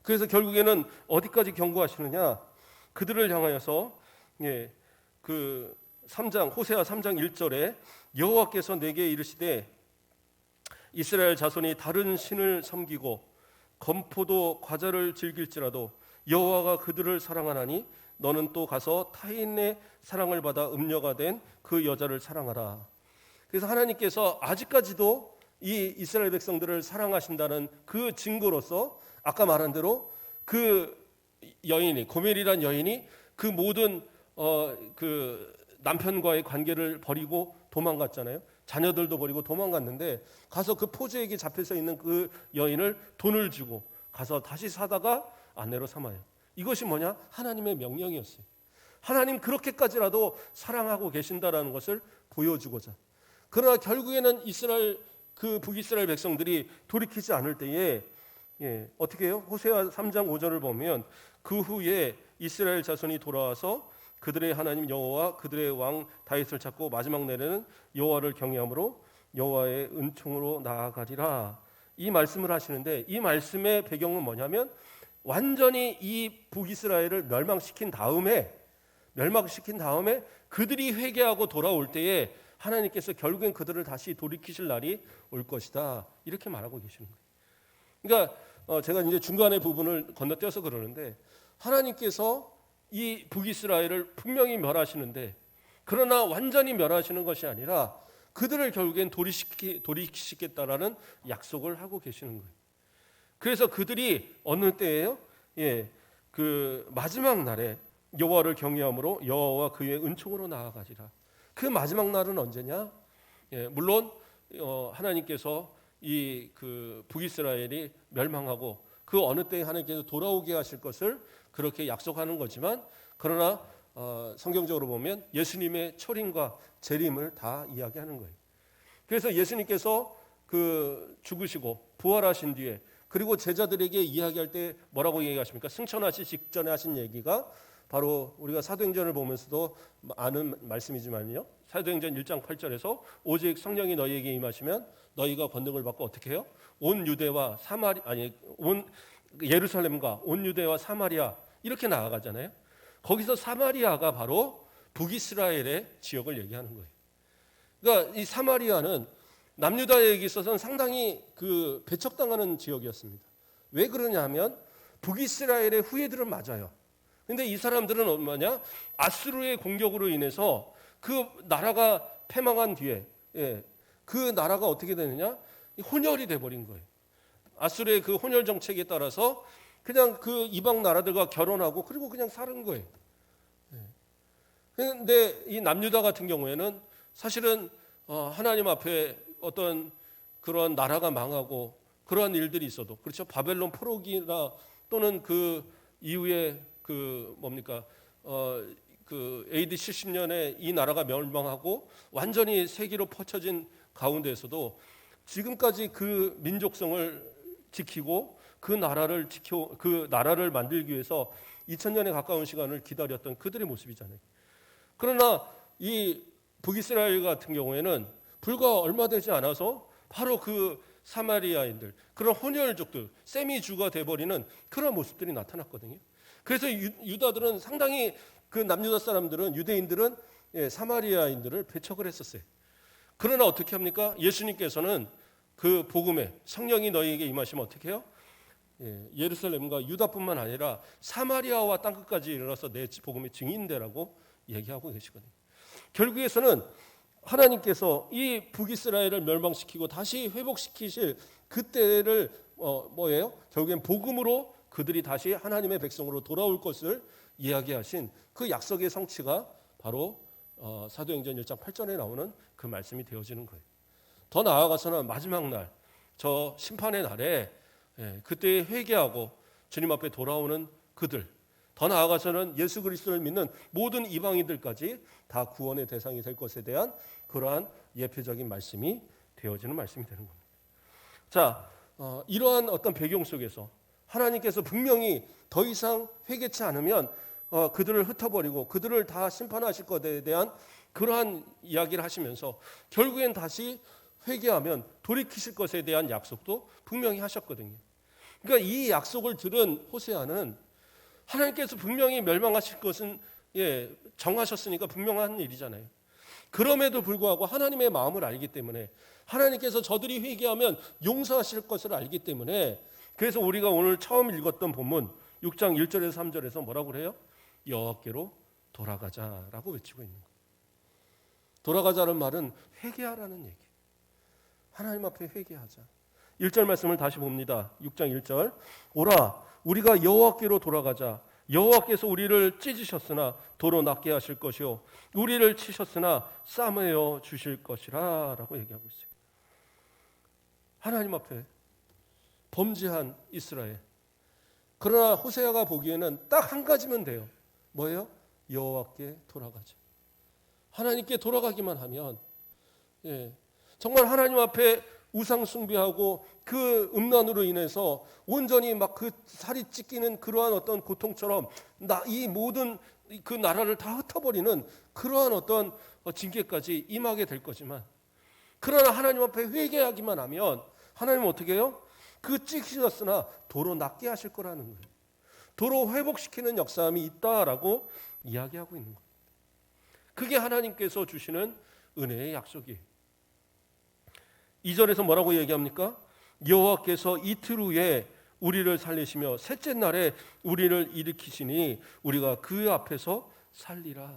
그래서 결국에는 어디까지 경고하시느냐? 그들을 향하여서 그 3장 호세아 3장 1절에 여호와께서 내게 이르시되 이스라엘 자손이 다른 신을 섬기고 건포도 과자를 즐길지라도 여호와가 그들을 사랑하나니 너는 또 가서 타인의 사랑을 받아 음녀가 된 그 여자를 사랑하라. 그래서 하나님께서 아직까지도 이 이스라엘 백성들을 사랑하신다는 그 증거로서 아까 말한 대로 그 여인이, 고멜이란 여인이 그 모든 그 남편과의 관계를 버리고 도망갔잖아요. 자녀들도 버리고 도망갔는데 가서 그 포주에게 잡혀서 있는 그 여인을 돈을 주고 가서 다시 사다가 아내로 삼아요. 이것이 뭐냐? 하나님의 명령이었어요. 하나님 그렇게까지라도 사랑하고 계신다라는 것을 보여주고자. 그러나 결국에는 이스라엘 그 북이스라엘 백성들이 돌이키지 않을 때에 어떻게 해요? 호세아 3장 5절을 보면 그 후에 이스라엘 자손이 돌아와서 그들의 하나님 여호와 그들의 왕 다윗을 찾고 마지막 날에는 여호와를 경외함으로 여호와의 은총으로 나아가리라. 이 말씀을 하시는데 이 말씀의 배경은 뭐냐면 완전히 이 북이스라엘을 멸망시킨 다음에 그들이 회개하고 돌아올 때에 하나님께서 결국엔 그들을 다시 돌이키실 날이 올 것이다, 이렇게 말하고 계시는 거예요. 그러니까 제가 이제 중간의 부분을 건너뛰어서 그러는데 하나님께서 이 북이스라엘을 분명히 멸하시는데 그러나 완전히 멸하시는 것이 아니라 그들을 결국엔 돌이키시겠다라는 약속을 하고 계시는 거예요. 그래서 그들이 어느 때예요? 그 마지막 날에 여호와를 경외함으로 여호와와 그의 은총으로 나아가리라. 그 마지막 날은 언제냐? 물론 하나님께서 이 그 북이스라엘이 멸망하고 그 어느 때에 하나님께서 돌아오게 하실 것을 그렇게 약속하는 거지만 그러나 성경적으로 보면 예수님의 초림과 재림을 다 이야기하는 거예요. 그래서 예수님께서 그 죽으시고 부활하신 뒤에 그리고 제자들에게 이야기할 때 뭐라고 얘기하십니까? 승천하시 직전에 하신 얘기가 바로 우리가 사도행전을 보면서도 아는 말씀이지만요. 사도행전 1장 8절에서 오직 성령이 너희에게 임하시면 너희가 권능을 받고 어떻게 해요? 온 유대와 온 예루살렘과 온 유대와 사마리아 이렇게 나아가잖아요. 거기서 사마리아가 바로 북이스라엘의 지역을 얘기하는 거예요. 그러니까 이 사마리아는 남유다에게 있어서는 상당히 그 배척당하는 지역이었습니다. 왜 그러냐 하면 북이스라엘의 후예들은 맞아요. 근데 이 사람들은 뭐냐? 아수르의 공격으로 인해서 그 나라가 패망한 뒤에 그 나라가 어떻게 되느냐? 혼혈이 돼버린 거예요. 아수르의 그 혼혈 정책에 따라서 그냥 그 이방 나라들과 결혼하고 그리고 그냥 사는 거예요. 그런데 이 남유다 같은 경우에는 사실은 하나님 앞에 어떤 그런 나라가 망하고 그러한 일들이 있어도 그렇죠. 바벨론 포로기나 또는 그 이후에 그 뭡니까 그 AD 70년에 이 나라가 멸망하고 완전히 세계로 퍼쳐진 가운데에서도 지금까지 그 민족성을 지키고 그 나라를 만들기 위해서 2000년에 가까운 시간을 기다렸던 그들의 모습이잖아요. 그러나 이 북이스라엘 같은 경우에는 불과 얼마 되지 않아서 바로 그 사마리아인들, 그런 혼혈족들, 세미주가 돼버리는 그런 모습들이 나타났거든요. 그래서 유다들은 상당히 그 남유다 사람들은 유대인들은 사마리아인들을 배척을 했었어요. 그러나 어떻게 합니까? 예수님께서는 그 복음에 성령이 너희에게 임하시면 어떻게 해요? 예루살렘과 유다뿐만 아니라 사마리아와 땅끝까지 이르러서 내 복음의 증인되라고 얘기하고 계시거든요. 결국에서는 하나님께서 이 북이스라엘을 멸망시키고 다시 회복시키실 그때를 뭐예요? 결국엔 복음으로 그들이 다시 하나님의 백성으로 돌아올 것을 이야기하신 그 약속의 성취가 바로 사도행전 1장 8절에 나오는 그 말씀이 되어지는 거예요. 더 나아가서는 마지막 날, 저 심판의 날에 그때 회개하고 주님 앞에 돌아오는 그들, 더 나아가서는 예수 그리스도를 믿는 모든 이방인들까지 다 구원의 대상이 될 것에 대한 그러한 예표적인 말씀이 되어지는 말씀이 되는 겁니다. 자, 이러한 어떤 배경 속에서 하나님께서 분명히 더 이상 회개치 않으면 그들을 흩어버리고 그들을 다 심판하실 것에 대한 그러한 이야기를 하시면서 결국엔 다시 회개하면 돌이키실 것에 대한 약속도 분명히 하셨거든요. 그러니까 이 약속을 들은 호세아는 하나님께서 분명히 멸망하실 것은 정하셨으니까 분명한 일이잖아요. 그럼에도 불구하고 하나님의 마음을 알기 때문에 하나님께서 저들이 회개하면 용서하실 것을 알기 때문에 그래서 우리가 오늘 처음 읽었던 본문 6장 1절에서 3절에서 뭐라고 그래요? 여호와께로 돌아가자라고 외치고 있는 거예요. 돌아가자는 말은 회개하라는 얘기. 하나님 앞에 회개하자. 1절 말씀을 다시 봅니다. 6장 1절. 오라 우리가 여호와께로 돌아가자. 여호와께서 우리를 찢으셨으나 도로 낫게 하실 것이요 우리를 치셨으나 싸매어 주실 것이라 라고 얘기하고 있어요. 하나님 앞에 범죄한 이스라엘. 그러나 호세아가 보기에는 딱 한 가지면 돼요. 뭐예요? 여호와께 돌아가자. 하나님께 돌아가기만 하면 정말 하나님 앞에 우상 숭배하고 그 음란으로 인해서 온전히 막 그 살이 찢기는 그러한 어떤 고통처럼 이 모든 그 나라를 다 흩어버리는 그러한 어떤 징계까지 임하게 될 거지만 그러나 하나님 앞에 회개하기만 하면 하나님은 어떻게 해요? 그 찢으셨으나 도로 낫게 하실 거라는 거예요. 도로 회복시키는 역사함이 있다라고 이야기하고 있는 거예요. 그게 하나님께서 주시는 은혜의 약속이에요. 2절에서 뭐라고 얘기합니까? 여호와께서 이틀 후에 우리를 살리시며 셋째 날에 우리를 일으키시니 우리가 그 앞에서 살리라.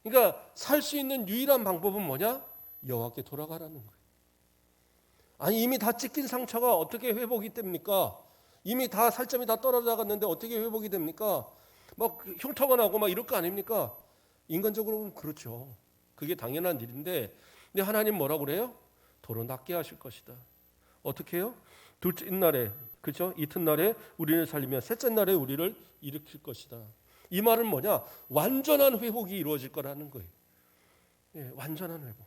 그러니까 살 수 있는 유일한 방법은 뭐냐? 여호와께 돌아가라는 거예요. 아니 이미 다 찢긴 상처가 어떻게 회복이 됩니까? 이미 다 살점이 다 떨어져 갔는데 어떻게 회복이 됩니까? 막 흉터가 나고 막 이럴 거 아닙니까? 인간적으로는 그렇죠. 그게 당연한 일인데 근데 하나님 뭐라고 그래요? 도로 낫게 하실 것이다. 어떻게 해요? 둘째 날에 그렇죠? 이튿날에 우리를 살리면 셋째 날에 우리를 일으킬 것이다. 이 말은 뭐냐? 완전한 회복이 이루어질 거라는 거예요. 완전한 회복.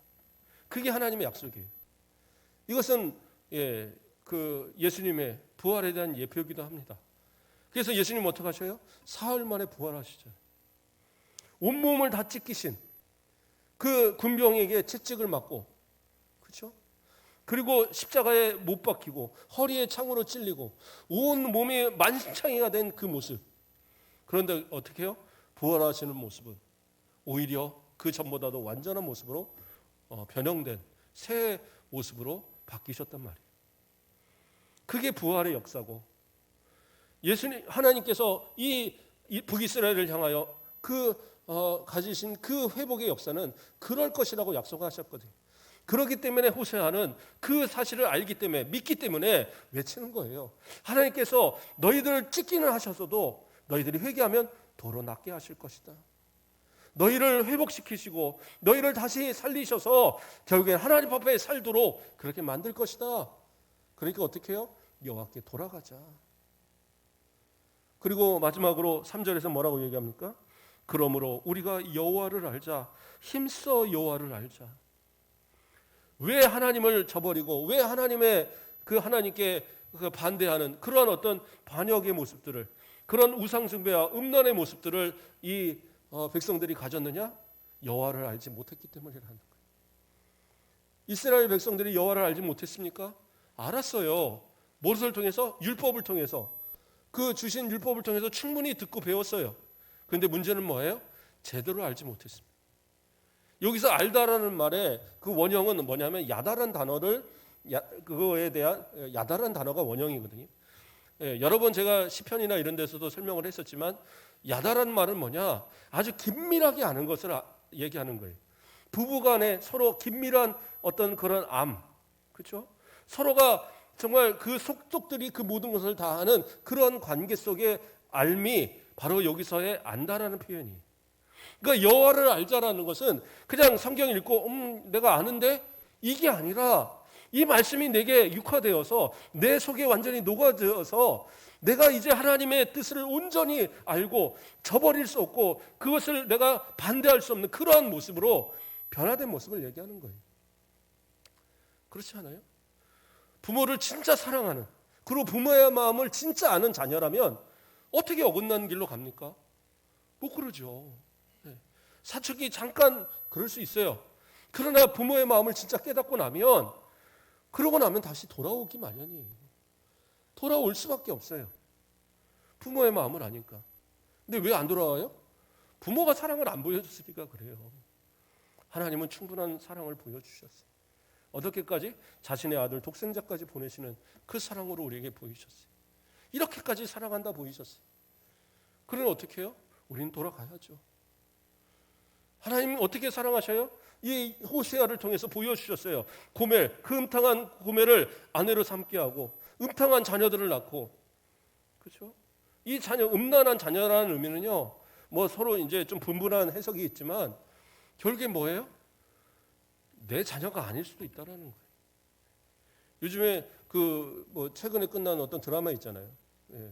그게 하나님의 약속이에요. 이것은 그 예수님의 부활에 대한 예표이기도 합니다. 그래서 예수님 어떻게 하셔요? 사흘 만에 부활하시죠. 온몸을 다 찢기신 그 군병에게 채찍을 맞고 그렇죠? 그리고 십자가에 못 박히고 허리에 창으로 찔리고 온 몸이 만신창이가 된 그 모습. 그런데 어떻게 해요? 부활하시는 모습은 오히려 그 전보다도 완전한 모습으로 변형된 새 모습으로 바뀌셨단 말이에요. 그게 부활의 역사고 예수님 하나님께서 이 북이스라엘을 향하여 가지신 그 회복의 역사는 그럴 것이라고 약속하셨거든요. 그렇기 때문에 호세아는 그 사실을 알기 때문에 믿기 때문에 외치는 거예요. 하나님께서 너희들을 찢기는 하셔서도 너희들이 회개하면 도로 낫게 하실 것이다. 너희를 회복시키시고 너희를 다시 살리셔서 결국엔 하나님 앞에 살도록 그렇게 만들 것이다. 그러니까 어떻게 해요? 여호와께 돌아가자. 그리고 마지막으로 3절에서 뭐라고 얘기합니까? 그러므로 우리가 여호와를 알자. 힘써 여호와를 알자. 왜 하나님을 저버리고 왜 하나님께 반대하는 그러한 어떤 반역의 모습들을 그런 우상숭배와 음란의 모습들을 이 백성들이 가졌느냐? 여호와를 알지 못했기 때문이라는 거예요. 이스라엘 백성들이 여호와를 알지 못했습니까? 알았어요. 무엇을 통해서? 율법을 통해서. 그 주신 율법을 통해서 충분히 듣고 배웠어요. 그런데 문제는 뭐예요? 제대로 알지 못했습니다. 여기서 알다라는 말의 그 원형은 뭐냐면 야다란 단어를 그거에 대한 야다란 단어가 원형이거든요. 여러 번 제가 시편이나 이런 데서도 설명을 했었지만 야다란 말은 뭐냐? 아주 긴밀하게 아는 것을 얘기하는 거예요. 부부간에 서로 긴밀한 어떤 그런 그렇죠? 서로가 정말 그 속속들이 그 모든 것을 다 아는 그런 관계 속의 알미, 바로 여기서의 안다라는 표현이. 그러니까 여호와를 알자라는 것은 그냥 성경 읽고 내가 아는데 이게 아니라 이 말씀이 내게 육화되어서 내 속에 완전히 녹아들어서 내가 이제 하나님의 뜻을 온전히 알고 저버릴 수 없고 그것을 내가 반대할 수 없는 그러한 모습으로 변화된 모습을 얘기하는 거예요. 그렇지 않아요? 부모를 진짜 사랑하는, 그리고 부모의 마음을 진짜 아는 자녀라면 어떻게 어긋난 길로 갑니까? 못 그러죠. 사춘기 잠깐 그럴 수 있어요. 그러나 부모의 마음을 진짜 깨닫고 나면, 그러고 나면 다시 돌아오기 마련이에요. 돌아올 수밖에 없어요. 부모의 마음을 아니까. 근데 왜 안 돌아와요? 부모가 사랑을 안 보여줬으니까 그래요. 하나님은 충분한 사랑을 보여주셨어요. 어떻게까지? 자신의 아들 독생자까지 보내시는 그 사랑으로 우리에게 보이셨어요. 이렇게까지 사랑한다 보이셨어요. 그러면 어떻게 해요? 우리는 돌아가야죠. 하나님은 어떻게 사랑하셔요? 이 호세아를 통해서 보여주셨어요. 고멜, 그 음탕한 고멜을 아내로 삼게 하고 음탕한 자녀들을 낳고, 그렇죠? 이 자녀, 음란한 자녀라는 의미는요, 뭐 서로 이제 좀 분분한 해석이 있지만 결국에 뭐예요? 내 자녀가 아닐 수도 있다라는 거예요. 요즘에 뭐 최근에 끝난 어떤 드라마 있잖아요. 예.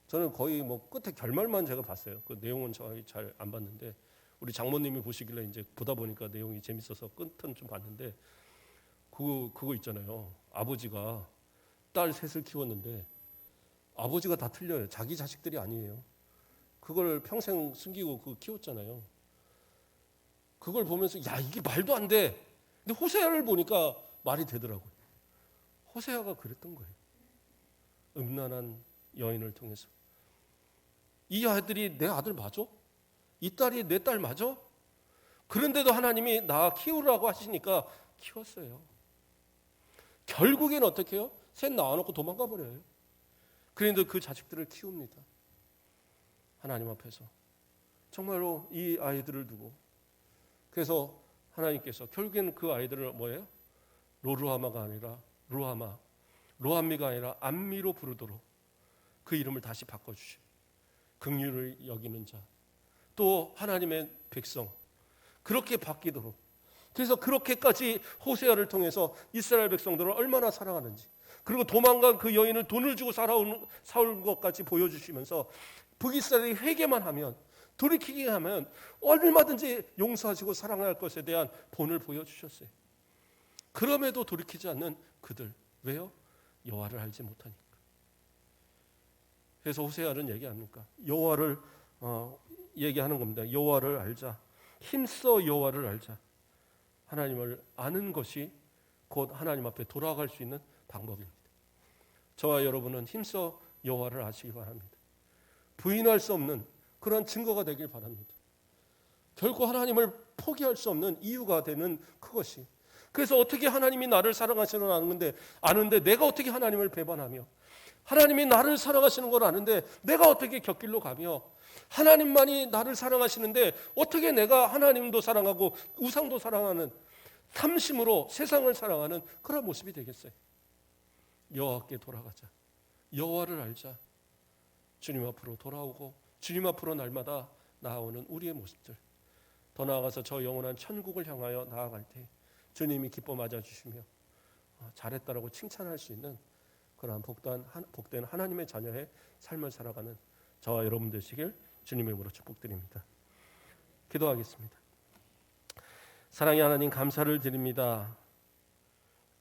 저는 거의 뭐 끝에 결말만 제가 봤어요. 그 내용은 저희 잘 안 봤는데 우리 장모님이 보시길래 이제 보다 보니까 내용이 재밌어서 끝은 좀 봤는데 그거 있잖아요. 아버지가 딸 셋을 키웠는데 아버지가 다 틀려요. 자기 자식들이 아니에요. 그걸 평생 숨기고 키웠잖아요. 그걸 보면서 야, 이게 말도 안 돼. 근데 호세아를 보니까 말이 되더라고요. 호세아가 그랬던 거예요. 음란한 여인을 통해서. 이 아들이 내 아들 맞아? 이 딸이 내 딸 맞아? 그런데도 하나님이 나 키우라고 하시니까 키웠어요. 결국엔 어떻게 해요? 셋 낳아놓고 도망가 버려요. 그런데 그 자식들을 키웁니다. 하나님 앞에서. 정말로 이 아이들을 두고. 그래서 하나님께서 결국에는 그 아이들을 뭐예요? 로루하마가 아니라 로함미가 아니라 암미로 부르도록 그 이름을 다시 바꿔주시고, 긍휼을 여기는 자, 또 하나님의 백성, 그렇게 바뀌도록. 그래서 그렇게까지 호세아를 통해서 이스라엘 백성들을 얼마나 사랑하는지, 그리고 도망간 그 여인을 돈을 주고 사올 것까지 보여주시면서 북이스라엘이 회개만 하면, 돌이키게 하면 얼마든지 용서하시고 사랑할 것에 대한 본을 보여주셨어요. 그럼에도 돌이키지 않는 그들. 왜요? 여호와를 알지 못하니까. 그래서 호세아는 얘기합니까? 여호와를 얘기하는 겁니다. 여호와를 알자. 힘써 여호와를 알자. 하나님을 아는 것이 곧 하나님 앞에 돌아갈 수 있는 방법입니다. 저와 여러분은 힘써 여호와를 아시기 바랍니다. 부인할 수 없는 그런 증거가 되길 바랍니다. 결코 하나님을 포기할 수 없는 이유가 되는 그것이. 그래서 어떻게 하나님이 나를 사랑하시는 걸 아는데 내가 어떻게 하나님을 배반하며, 하나님이 나를 사랑하시는 걸 아는데 내가 어떻게 곁길로 가며, 하나님만이 나를 사랑하시는데 어떻게 내가 하나님도 사랑하고 우상도 사랑하는 탐심으로 세상을 사랑하는 그런 모습이 되겠어요. 여호와께 돌아가자. 여호와를 알자. 주님 앞으로 돌아오고 주님 앞으로 날마다 나아오는 우리의 모습들. 더 나아가서 저 영원한 천국을 향하여 나아갈 때 주님이 기뻐 맞아주시며 잘했다라고 칭찬할 수 있는 그러한 복된 하나님의 자녀의 삶을 살아가는 저와 여러분 되시길 주님의 이름으로 축복드립니다. 기도하겠습니다. 사랑의 하나님, 감사를 드립니다.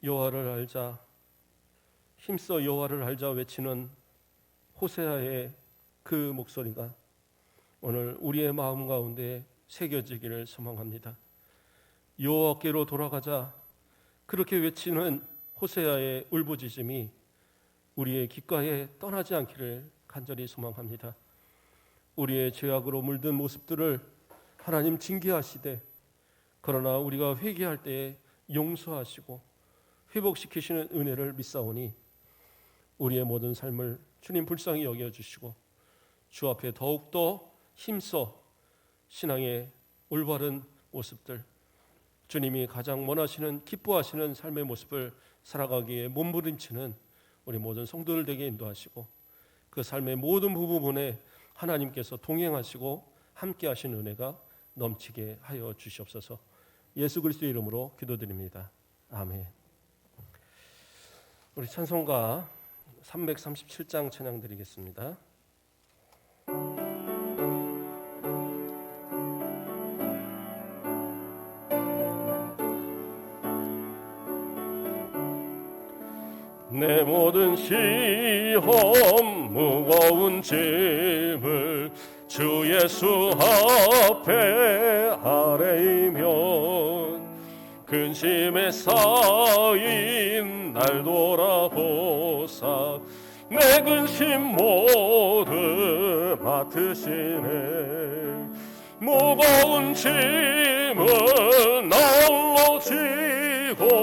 여호와를 알자, 힘써 여호와를 알자 외치는 호세아의 그 목소리가 오늘 우리의 마음 가운데 새겨지기를 소망합니다. 여호와께로 돌아가자, 그렇게 외치는 호세아의 울부짖음이 우리의 귓가에 떠나지 않기를 간절히 소망합니다. 우리의 죄악으로 물든 모습들을 하나님 징계하시되, 그러나 우리가 회개할 때에 용서하시고 회복시키시는 은혜를 믿사오니 우리의 모든 삶을 주님 불쌍히 여겨주시고 주 앞에 더욱더 힘써 신앙의 올바른 모습들, 주님이 가장 원하시는 기뻐하시는 삶의 모습을 살아가기에 몸부림치는 우리 모든 성도들 되게 인도하시고 그 삶의 모든 부분에 하나님께서 동행하시고 함께 하신 은혜가 넘치게 하여 주시옵소서. 예수 그리스도의 이름으로 기도드립니다. 아멘. 우리 찬송가 337장 찬양 드리겠습니다. 내 모든 시험 무거운 짐을 주 예수 앞에 아뢰이면 근심에 쌓인 날 돌아보사 내 근심 모두 맡으시네. 무거운 짐은 나 홀로 지고